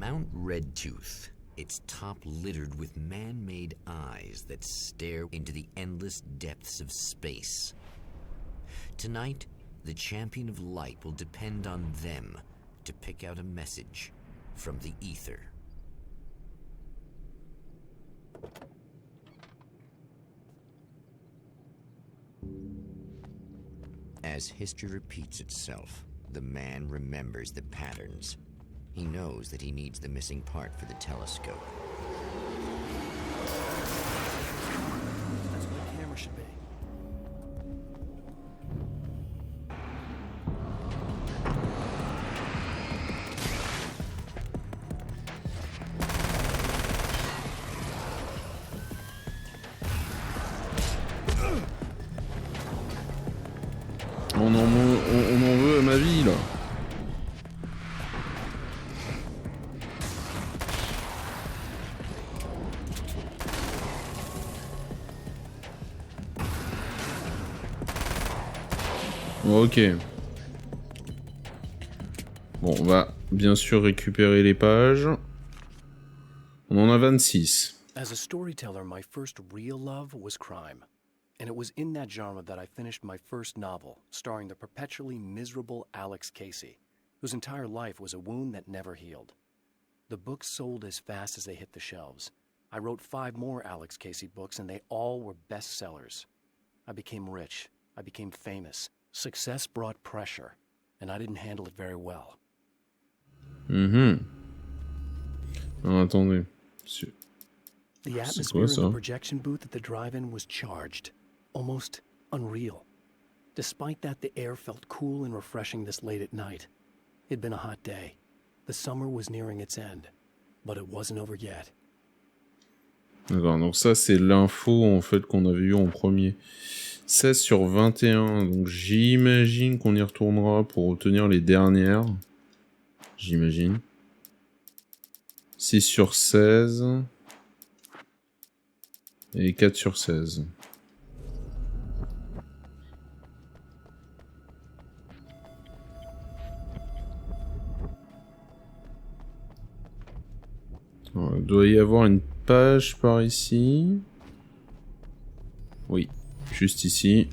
Mount Redtooth, its top littered with man-made eyes that stare into the endless depths of space. Tonight, the champion of light will depend on them to pick out a message from the ether. As history repeats itself, the man remembers the patterns. He knows that he needs the missing part for the telescope. That's where the camera should be. On en veut à ma vie, là. Ok. Bon, on va bien sûr récupérer les pages. On en a 26. As a storyteller, my first real love was crime. And it was in that genre that I finished my first novel, starring the perpetually miserable Alex Casey, whose entire life was a wound that never healed. The books sold as fast as they hit the shelves. I wrote 5 more Alex Casey books, and they all were bestsellers. I became rich. I became famous. Success brought pressure, and I didn't handle it very well. Alors, attendez. The atmosphere in the projection booth at the drive-in was charged, almost unreal. Despite that, the air felt cool and refreshing this late at night. It'd been a hot day. The summer was nearing its end, but it wasn't over yet. D'accord, donc ça c'est l'info en fait qu'on avait eu en premier. 16 sur 21, donc j'imagine qu'on y retournera pour obtenir les dernières. J'imagine. 6 sur 16. Et 4 sur 16. Alors, il doit y avoir une page par ici. Oui, juste ici.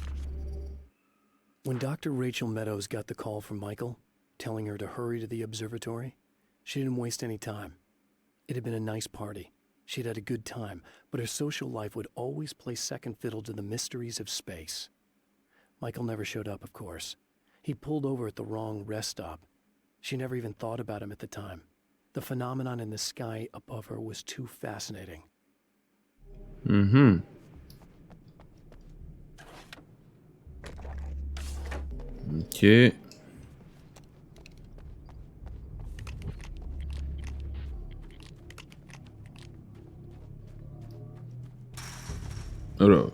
When Dr. Rachel Meadows got the call from Michael, telling her to hurry to the observatory, she didn't waste any time. It had been a nice party. She'd had a good time, but her social life would always play second fiddle to the mysteries of space. Michael never showed up, of course. He pulled over at the wrong rest stop. She never even thought about him at the time. The phenomenon in the sky above her was too fascinating. Ok. Alors,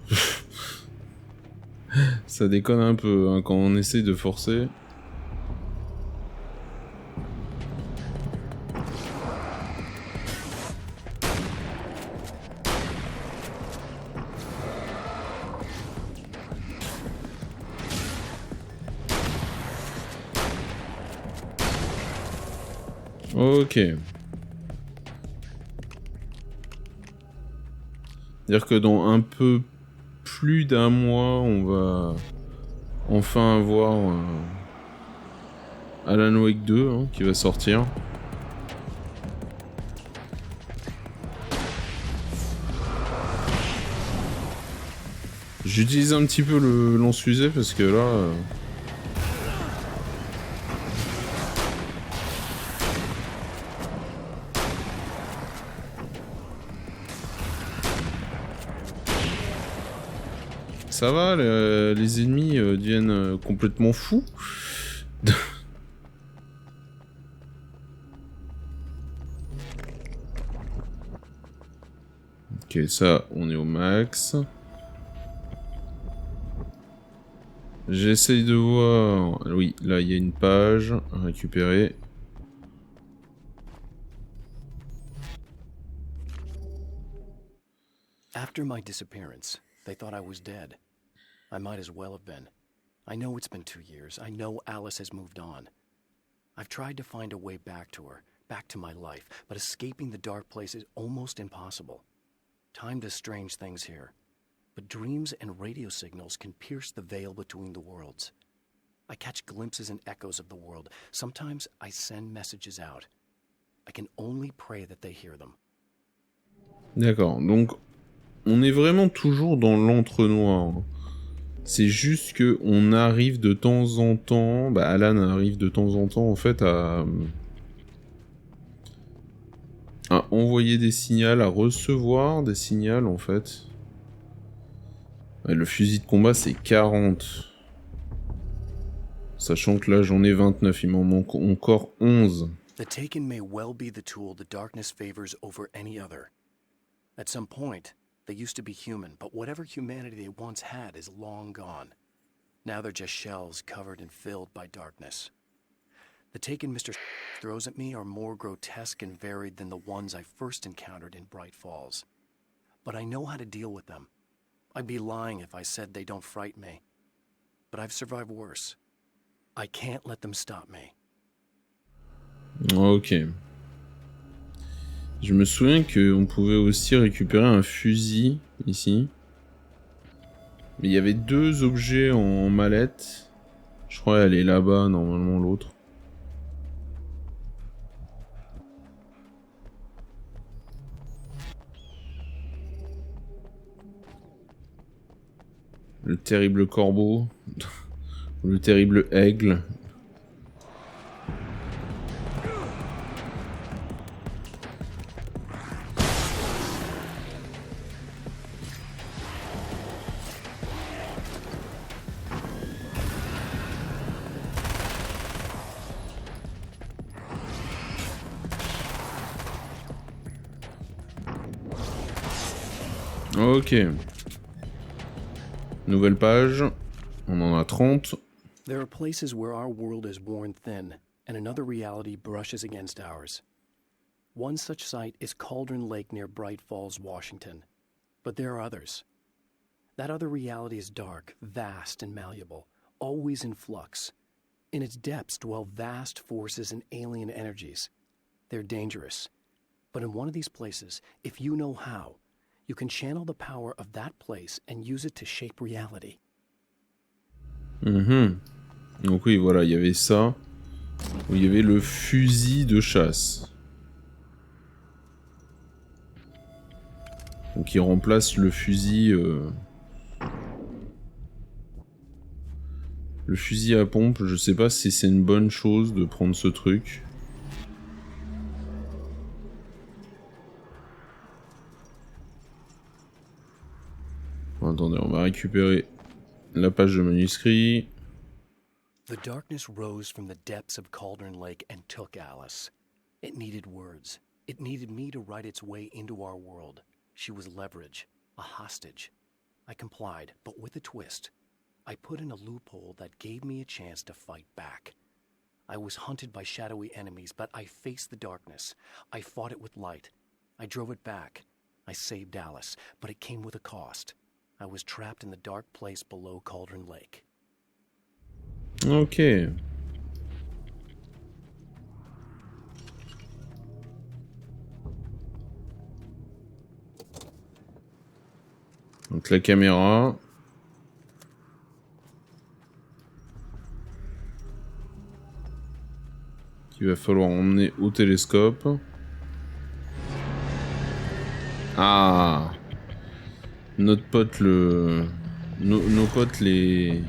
ça déconne un peu hein, quand on essaye de forcer. Ok. C'est-à-dire que dans un peu plus d'un mois, on va enfin avoir Alan Wake 2 hein, qui va sortir. J'utilise un petit peu le lance-fusée parce que là... Ça va, les ennemis deviennent complètement fous. Ok, ça, on est au max. J'essaye de voir... Oui, là, il y a une page à récupérer. After my disappearance, they thought I was dead. I might as well have been. I know it's been 2 years. I know Alice has moved on. I've tried to find a way back to her, back to my life, but escaping the dark place is almost impossible. Time does strange things here, but dreams and radio signals can pierce the veil between the worlds. I catch glimpses and echoes of the world. Sometimes I send messages out. I can only pray that they hear them. D'accord, donc on est vraiment toujours dans l'entre-noir. C'est juste que on arrive de temps en temps, Alan arrive de temps en temps en fait à envoyer des signaux, à recevoir des signaux en fait. Ouais, le fusil de combat c'est 40. Sachant que là j'en ai 29, il m'en manque encore 11. The Taken may well be the tool the darkness favors over any other. At some point, they used to be human, but whatever humanity they once had is long gone. Now they're just shells covered and filled by darkness. The Taken Mr. throws at me are more grotesque and varied than the ones I first encountered in Bright Falls. But I know how to deal with them. I'd be lying if I said they don't frighten me. But I've survived worse. I can't let them stop me. Ok. Je me souviens qu'on pouvait aussi récupérer un fusil ici. Mais il y avait 2 objets en mallette. Je crois qu'elle est là-bas, normalement, l'autre. Le terrible corbeau. Le terrible aigle. Ok. Nouvelle page. On en a 30. There are places where our world is worn thin, and another reality brushes against ours. One such site is Cauldron Lake near Bright Falls, Washington. But there are others. That other reality is dark, vast, and malleable, always in flux. In its depths dwell vast forces and alien energies. They're dangerous. But in one of these places, if you know how, you can channel the power of that place and use it to shape reality. Donc oui, voilà, il y avait ça. Où il y avait le fusil de chasse. Donc il remplace le fusil... Le fusil à pompe, je sais pas si c'est une bonne chose de prendre ce truc. Attendez, on va récupérer la page de manuscrit. The darkness rose from the depths of Cauldron Lake and took Alice. It needed words. It needed me to write its way into our world. She was leverage, a hostage. I complied, but with a twist. I put in a loophole that gave me a chance to fight back. I was hunted by shadowy enemies, but I faced the darkness. I fought it with light. I drove it back. I saved Alice, but it came with a cost. I was trapped in the dark place below Cauldron Lake. Ok. Donc la caméra. Qu'il va falloir emmener au télescope. Ah! Notre pote le... Nos potes les...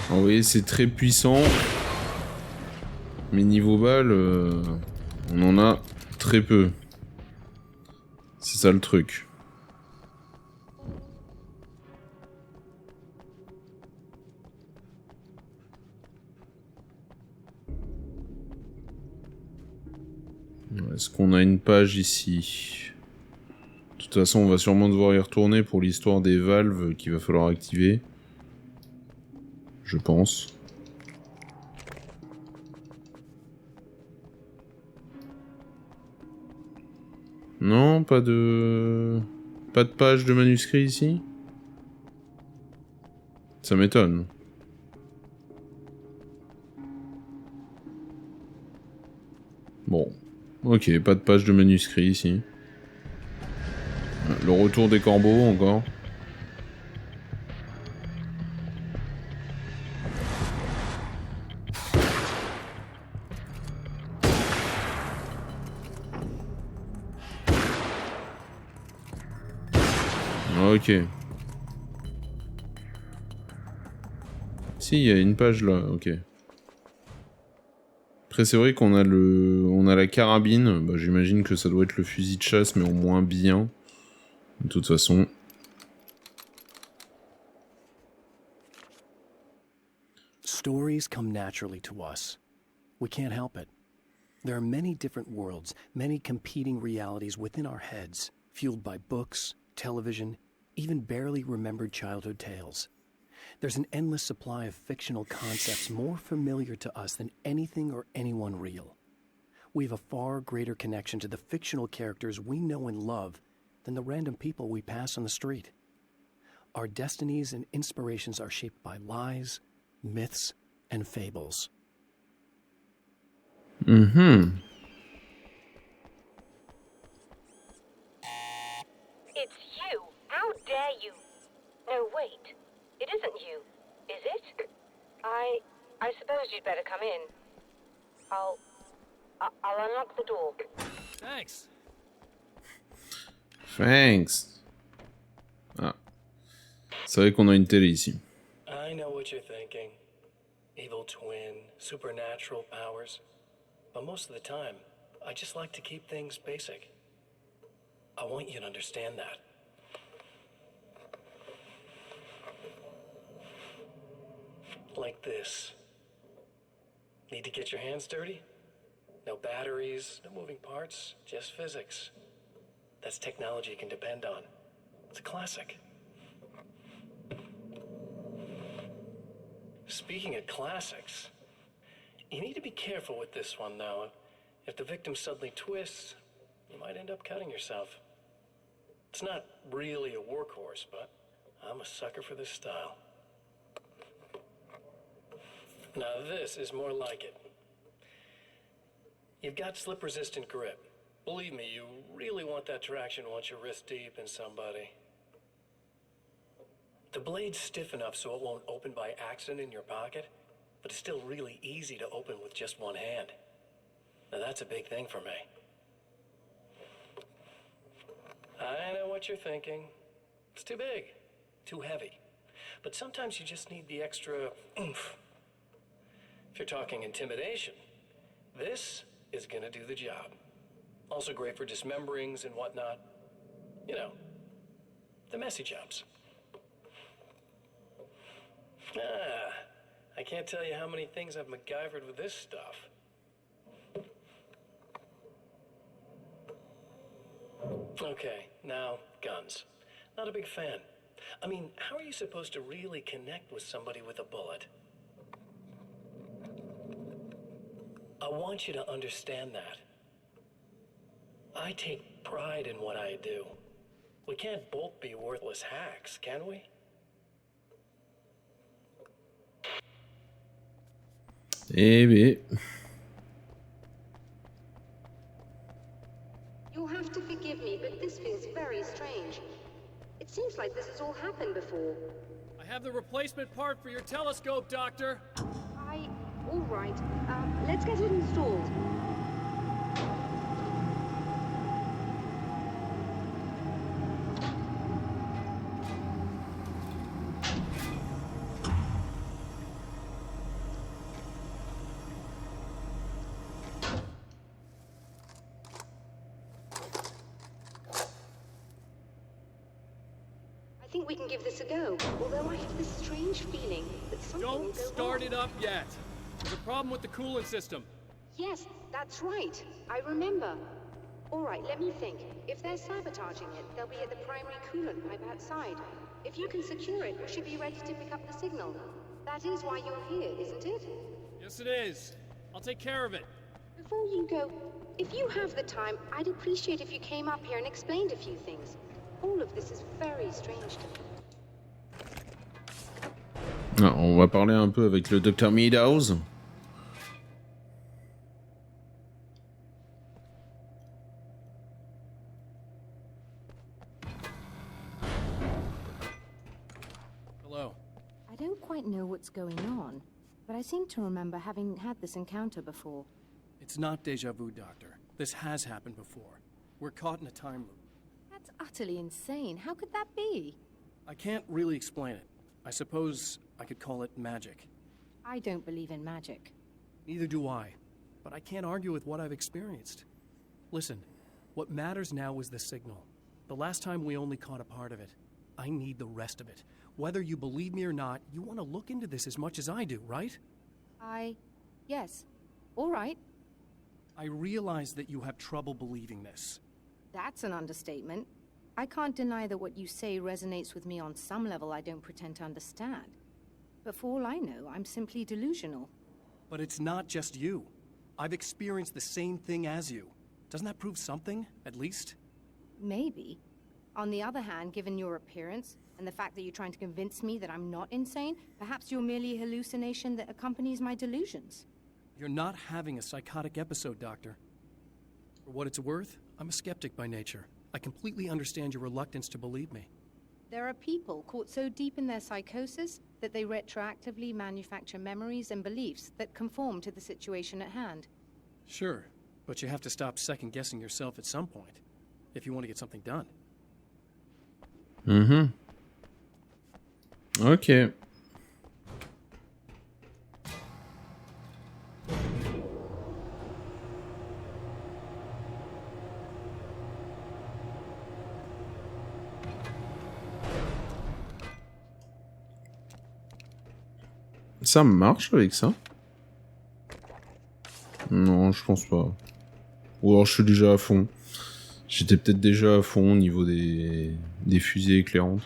Ah, vous voyez, c'est très puissant. Mais niveau balle, on en a très peu. C'est ça le truc. Est-ce qu'on a une page ici? De toute façon, on va sûrement devoir y retourner pour l'histoire des valves qu'il va falloir activer. Je pense. Non, pas de page de manuscrit ici? Ça m'étonne. Bon. Ok, pas de page de manuscrit ici. Le retour des corbeaux encore. Ok. Si, il y a une page là, ok. Après c'est vrai qu'on a on a la carabine, bah, j'imagine que ça doit être le fusil de chasse, mais au moins bien. De toute façon. Stories come naturally to us. We can't help it. There are many different worlds, many competing realities within our heads, fueled by books, television, even barely remembered childhood tales. There's an endless supply of fictional concepts more familiar to us than anything or anyone real. We have a far greater connection to the fictional characters we know and love than the random people we pass on the street. Our destinies and inspirations are shaped by lies, myths, and fables. Mm-hmm. It's you! How dare you! No, wait. It isn't you, is it? I suppose you'd better come in. I'll unlock the door. Thanks. Thanks. Ah. C'est vrai qu'on a une télé ici. I know what you're thinking. Evil twin, supernatural powers. But most of the time, I just like to keep things basic. I want you to understand that. Like this. Need to get your hands dirty? No batteries, no moving parts, just physics. That's technology you can depend on. It's a classic. Speaking of classics, you need to be careful with this one, though. If the victim suddenly twists, you might end up cutting yourself. It's not really a workhorse, but I'm a sucker for this style. Now this is more like it. You've got slip-resistant grip. Believe me, you really want that traction once you're wrist deep in somebody. The blade's stiff enough so it won't open by accident in your pocket, but it's still really easy to open with just one hand. Now that's a big thing for me. I know what you're thinking. It's too big, too heavy. But sometimes you just need the extra oomph. If you're talking intimidation, this is gonna do the job. Also great for dismemberings and whatnot. You know, the messy jobs. I can't tell you how many things I've MacGyvered with this stuff. Okay, now, guns. Not a big fan. I mean, how are you supposed to really connect with somebody with a bullet? I want you to understand that. I take pride in what I do. We can't both be worthless hacks, can we? Eh bien. You'll have to forgive me, but this feels very strange. It seems like this has all happened before. I have the replacement part for your telescope, Doctor. All right. Let's get it installed. I think we can give this a go, although I have this strange feeling that something will Don't go start wrong. it up yet. There's a problem with the coolant system. Yes, that's right. I remember. All right, let me think. If they're sabotaging it, they'll be at the primary coolant pipe outside. If you can secure it, we should be ready to pick up the signal. That is why you're here, isn't it? Yes, it is. I'll take care of it. Before you go, if you have the time, I'd appreciate if you came up here and explained a few things. All of this is very strange to me. Ah, on va parler un peu avec le Dr Meadows. Hello. I don't quite know what's going on, but I seem to remember having had this encounter before. It's not deja vu, Doctor. This has happened before. We're caught in a time loop. That's utterly insane. How could that be? I can't really explain it. I suppose I could call it magic. I don't believe in magic. Neither do I, but I can't argue with what I've experienced. Listen, what matters now is the signal. The last time we only caught a part of it. I need the rest of it. Whether you believe me or not, you want to look into this as much as I do, right? Yes. All right. I realize that you have trouble believing this. That's an understatement. I can't deny that what you say resonates with me on some level I don't pretend to understand. But for all I know, I'm simply delusional. But it's not just you. I've experienced the same thing as you. Doesn't that prove something, at least? Maybe. On the other hand, given your appearance, and the fact that you're trying to convince me that I'm not insane, perhaps you're merely a hallucination that accompanies my delusions. You're not having a psychotic episode, Doctor. For what it's worth, I'm a skeptic by nature. I completely understand your reluctance to believe me. There are people caught so deep in their psychosis that they retroactively manufacture memories and beliefs that conform to the situation at hand. Sure, but you have to stop second-guessing yourself at some point, if you want to get something done. Ok. Ça marche avec ça? Non, je pense pas. Ou alors je suis déjà à fond. J'étais peut-être déjà à fond au niveau des fusées éclairantes.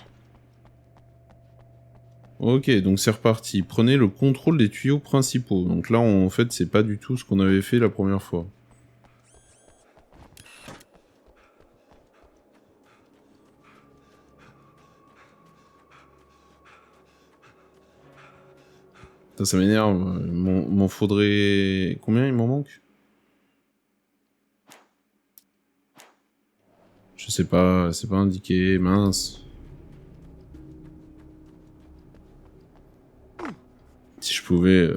Ok, donc c'est reparti. Prenez le contrôle des tuyaux principaux. Donc là, en fait, c'est pas du tout ce qu'on avait fait la première fois. Ça m'énerve. M'en faudrait... Combien il m'en manque? Je sais pas, c'est pas indiqué, mince. Si je pouvais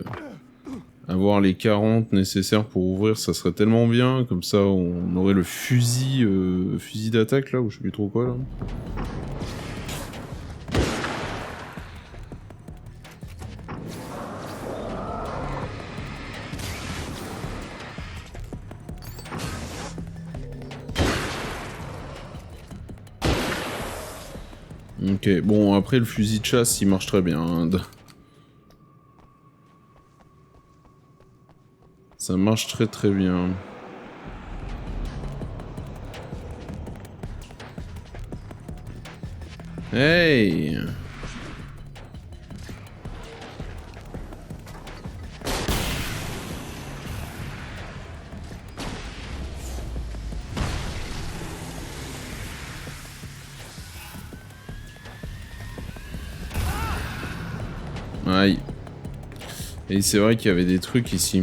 avoir les 40 nécessaires pour ouvrir, ça serait tellement bien. Comme ça, on aurait le fusil d'attaque là, ou je sais plus trop quoi là. Ok, bon, après le fusil de chasse, il marche très bien. Hein. Ça marche très très bien. Hey! Aïe. Et c'est vrai qu'il y avait des trucs ici.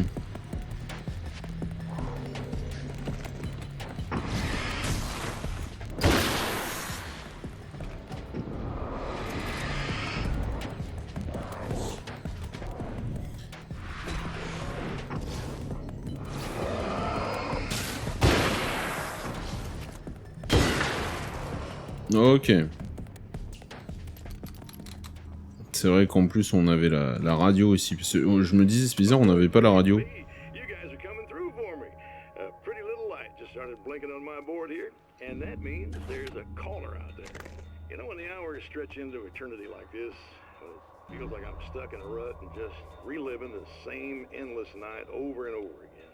Ok. C'est vrai qu'en plus on avait la radio aussi. Parce que je me disais, c'est bizarre, on n'avait pas la radio. Feels like I'm stuck in a rut and just reliving the same endless night over and over again.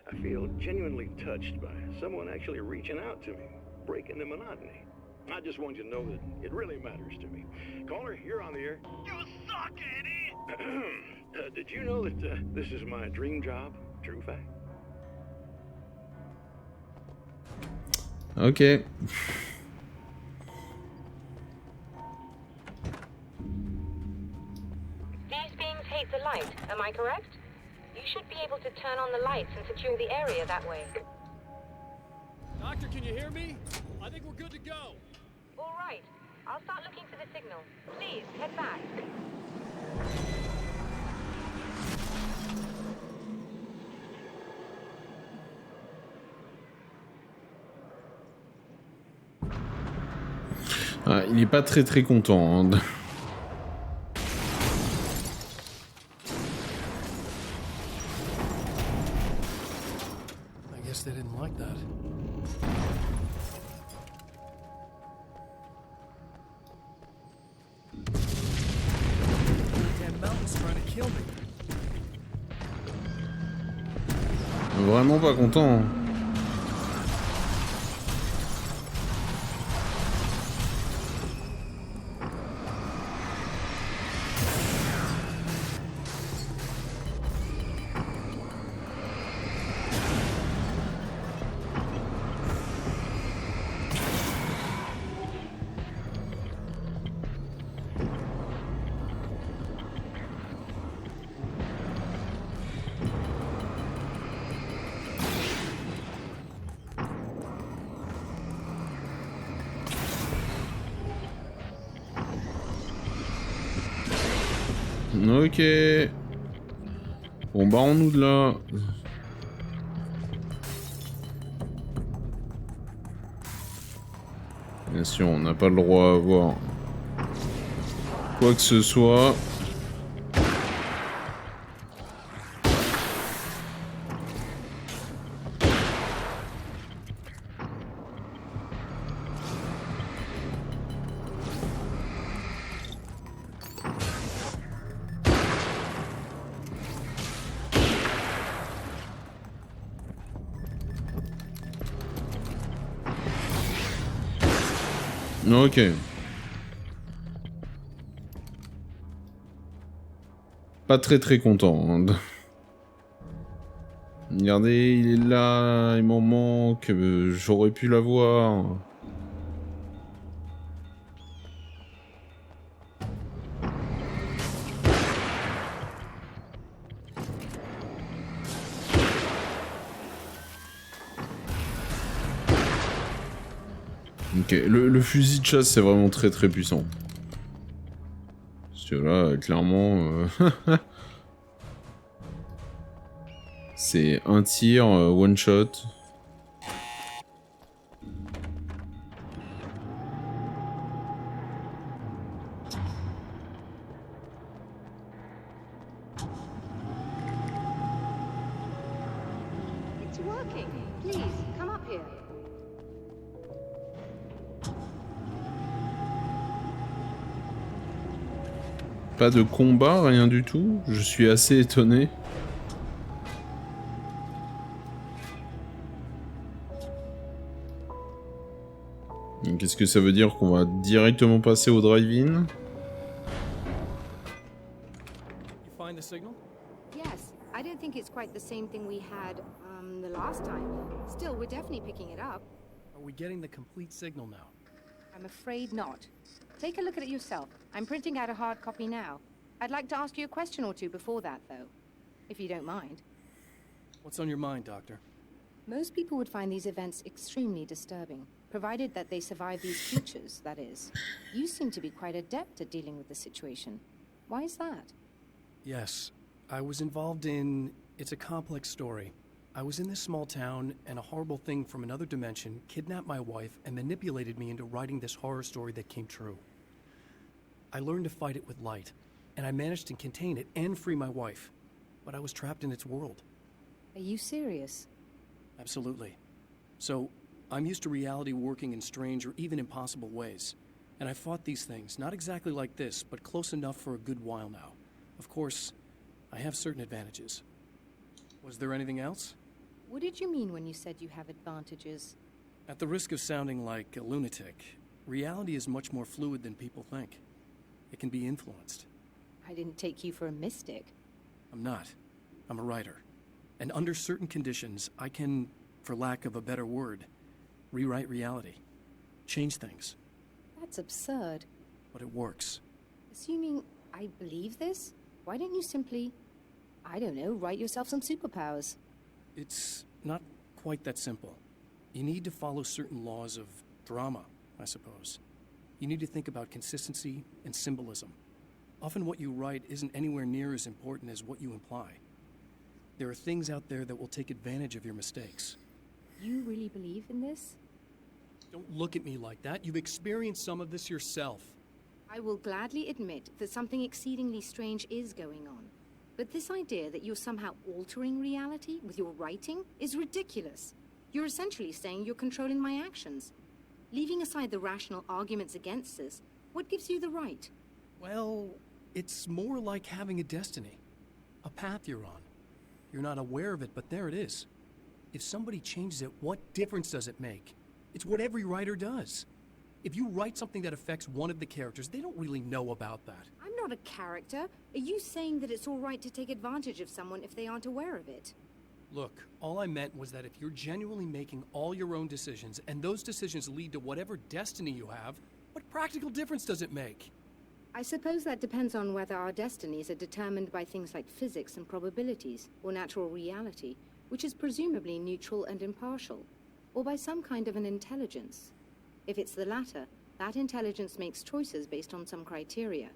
I feel genuinely touched by someone actually reaching out to me, breaking the monotony. I just want you to know that it really matters to me. Caller, you're on the air. You suck, Eddie! Did you know that this is my dream job? True fact. Ok. These beings hate the light, am I correct? You should be able to turn on the lights and secure the area that way. Doctor, can you hear me? I think we're good to go. All right. I'll start looking for the signal. Please, head back. Ah, il est pas très content. Hein. I guess they didn't like that. Damn mountain's trying to kill me. Vraiment pas content. Hein. Ok. Bon, barrons-nous de là. Bien sûr, on n'a pas le droit à voir quoi que ce soit. Ok. Pas très content. Hein. Regardez, il est là, il m'en manque, j'aurais pu l'avoir. Ok, le fusil de chasse c'est vraiment très puissant. Parce que là, clairement... c'est un tir, one shot. It's working. Please, come up here. Pas de combat, rien du tout. Je suis assez étonné. Qu'est-ce que ça veut dire qu'on va directement passer au drive-in? You find the signal? Yes, I don't think it's quite the same thing we had, the last time. Still, we're definitely picking it up. Are we getting the complete signal now? I'm afraid not. Take a look at it yourself. I'm printing out a hard copy now. I'd like to ask you a question or two before that, though, if you don't mind. What's on your mind, Doctor? Most people would find these events extremely disturbing, provided that they survive these creatures, that is. You seem to be quite adept at dealing with the situation. Why is that? Yes, I was involved in... It's a complex story. I was in this small town, and a horrible thing from another dimension kidnapped my wife and manipulated me into writing this horror story that came true. I learned to fight it with light, and I managed to contain it and free my wife. But I was trapped in its world. Are you serious? Absolutely. So, I'm used to reality working in strange or even impossible ways. And I fought these things, not exactly like this, but close enough for a good while now. Of course, I have certain advantages. Was there anything else? What did you mean when you said you have advantages? At the risk of sounding like a lunatic, reality is much more fluid than people think. It can be influenced. I didn't take you for a mystic. I'm not. I'm a writer. And under certain conditions, I can, for lack of a better word, rewrite reality, change things, That's absurd. but it works. Assuming I believe this, why don't you simply, I don't know, write yourself some superpowers? It's not quite that simple. You need to follow certain laws of drama, I suppose. You need to think about consistency and symbolism. Often what you write isn't anywhere near as important as what you imply. There are things out there that will take advantage of your mistakes. You really believe in this? Don't look at me like that. You've experienced some of this yourself. I will gladly admit that something exceedingly strange is going on. But this idea that you're somehow altering reality with your writing is ridiculous. You're essentially saying you're controlling my actions. Leaving aside the rational arguments against this, what gives you the right? Well, it's more like having a destiny. A path you're on. You're not aware of it, but there it is. If somebody changes it, what difference does it make? It's what every writer does. If you write something that affects one of the characters, they don't really know about that. I'm not a character. Are you saying that it's all right to take advantage of someone if they aren't aware of it? Look, all I meant was that if you're genuinely making all your own decisions, and those decisions lead to whatever destiny you have, what practical difference does it make? I suppose that depends on whether our destinies are determined by things like physics and probabilities, or natural reality, which is presumably neutral and impartial, or by some kind of an intelligence. If it's the latter, that intelligence makes choices based on some criteria.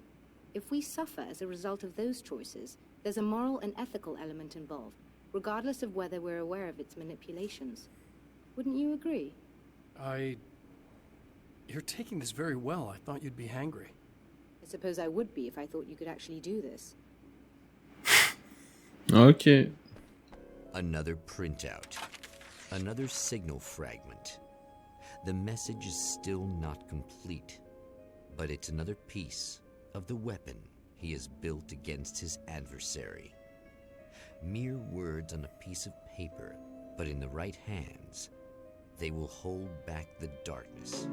If we suffer as a result of those choices, there's a moral and ethical element involved, regardless of whether we're aware of its manipulations. Wouldn't you agree? You're taking this very well. I thought you'd be hangry. I suppose I would be if I thought you could actually do this. Ok. Another printout. Another signal fragment. The message is still not complete, but it's another piece of the weapon he has built against his adversary. Mere words on a piece of paper, but in the right hands, they will hold back the darkness.